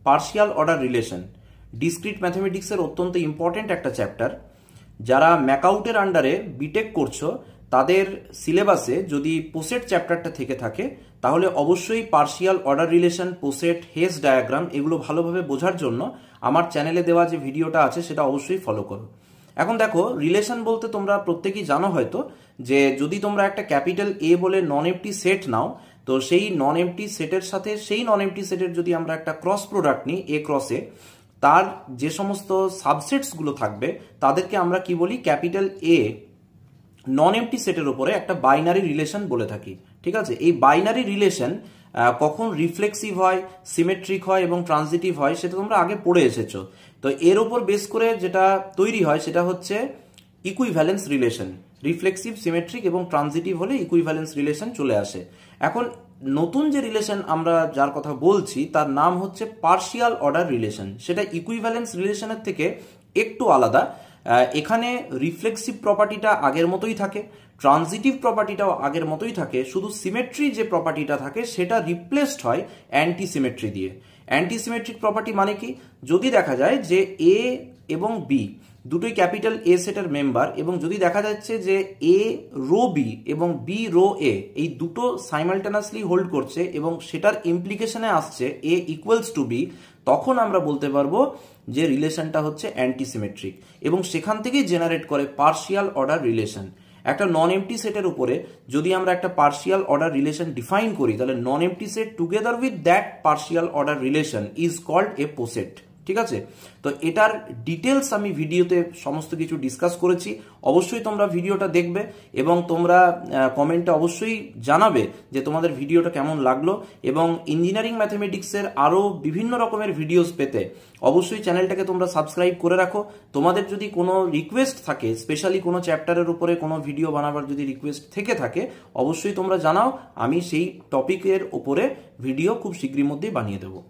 Partial order relation discrete ম্যাথমেটিক্সের অত্যন্ত important একটা chapter. যারা ম্যাকআউটের আন্ডারে বিটেক করছো তাদের সিলেবাসে যদি পোসেট চ্যাপ্টারটা থেকে থাকে তাহলে অবশ্যই partial order relation, poset, Hasse diagram এগুলো ভালোভাবে বোঝার জন্য আমার চ্যানেলে দেওয়া যে ভিডিওটা আছে সেটা অবশ্যই ফলো করো। এখন দেখো, রিলেশন বলতে তোমরা প্রত্যেকেই জানো হয়তো যে যদি তোমরা একটা ক্যাপিটাল এ বলে নন এমটি সেট নাও, তো সেই নন এমটি সেটের সাথে সেই নন এমটি সেটের যদি আমরা একটা ক্রস প্রোডাক্ট নিই এ ক্রসে, তার যে সমস্ত সাবসেটসগুলো থাকবে তাদেরকে আমরা কি বলি, ক্যাপিটাল এ নন এমটি সেটের উপরে একটা বাইনারি রিলেশন বলে থাকি। ঠিক আছে, এই বাইনারি রিলেশন কখন রিফ্লেক্সিভ হয়, সিমেট্রিক হয় এবং ট্রানজিটিভ হয় সেটা তোমরা আগে পড়ে এসেছো। তো এর উপর বেস করে যেটা তৈরি হয় সেটা হচ্ছে ইকুইভ্যালেন্স রিলেশন। রিফ্লেক্সিভ, সিমেট্রিক এবং ট্রানজিটিভ হলে ইকুইভ্যালেন্স রিলেশন চলে আসে। এখন নতুন যে রিলেশন আমরা যার কথা বলছি তার নাম হচ্ছে পার্শিয়াল অর্ডার রিলেশন। সেটা ইকুইভ্যালেন্স রিলেশনের থেকে একটু আলাদা। এখানে রিফ্লেক্সিভ প্রপার্টিটা আগের মতোই থাকে, ট্রানজিটিভ প্রপার্টিটাও আগের মতোই থাকে, শুধু সিমেট্রি যে প্রপার্টিটা থাকে সেটা রিপ্লেসড হয় অ্যান্টি সিমেট্রি দিয়ে। অ্যান্টি সিমেট্রিক প্রপার্টি মানে কি, যদি দেখা যায় যে এ এবং বি দুটোই ক্যাপিটাল এ সেটের মেম্বার এবং যদি দেখা যাচ্ছে যে এ রো বি এবং বি রো এ এই দুটো সাইমালটেনাসলি হোল্ড করছে এবং সেটার ইমপ্লিকেশনে আসছে এ ইকুয়ালস টু বি, তখন আমরা বলতে পারবো যে রিলেশনটা হচ্ছে অ্যান্টিসিমেট্রিক এবং সেখান থেকেই জেনারেট করে পার্শিয়াল অর্ডার রিলেশন। একটা নন এমটি সেটের উপরে যদি আমরা একটা পার্শিয়াল অর্ডার রিলেশন ডিফাইন করি তাহলে non empty set together with that partial order relation is called a poset. ঠিক আছে, তো এটার ডিটেলস আমি ভিডিওতে সমস্ত কিছু ডিসকাস করেছি। অবশ্যই তোমরা ভিডিওটা দেখবে এবং তোমরা কমেন্টে অবশ্যই জানাবে যে তোমাদের ভিডিওটা কেমন লাগলো। এবং ইঞ্জিনিয়ারিং ম্যাথমেটিক্সের আরও বিভিন্ন রকমের ভিডিওস পেতে অবশ্যই চ্যানেলটাকে তোমরা সাবস্ক্রাইব করে রাখো। তোমাদের যদি কোনো রিকোয়েস্ট থাকে, স্পেশালি কোনো চ্যাপ্টারের উপরে কোনো ভিডিও বানাবার যদি রিকোয়েস্ট থেকে থাকে অবশ্যই তোমরা জানাও, আমি সেই টপিকের উপরে ভিডিও খুব শীঘ্রই মধ্যেই বানিয়ে দেবো।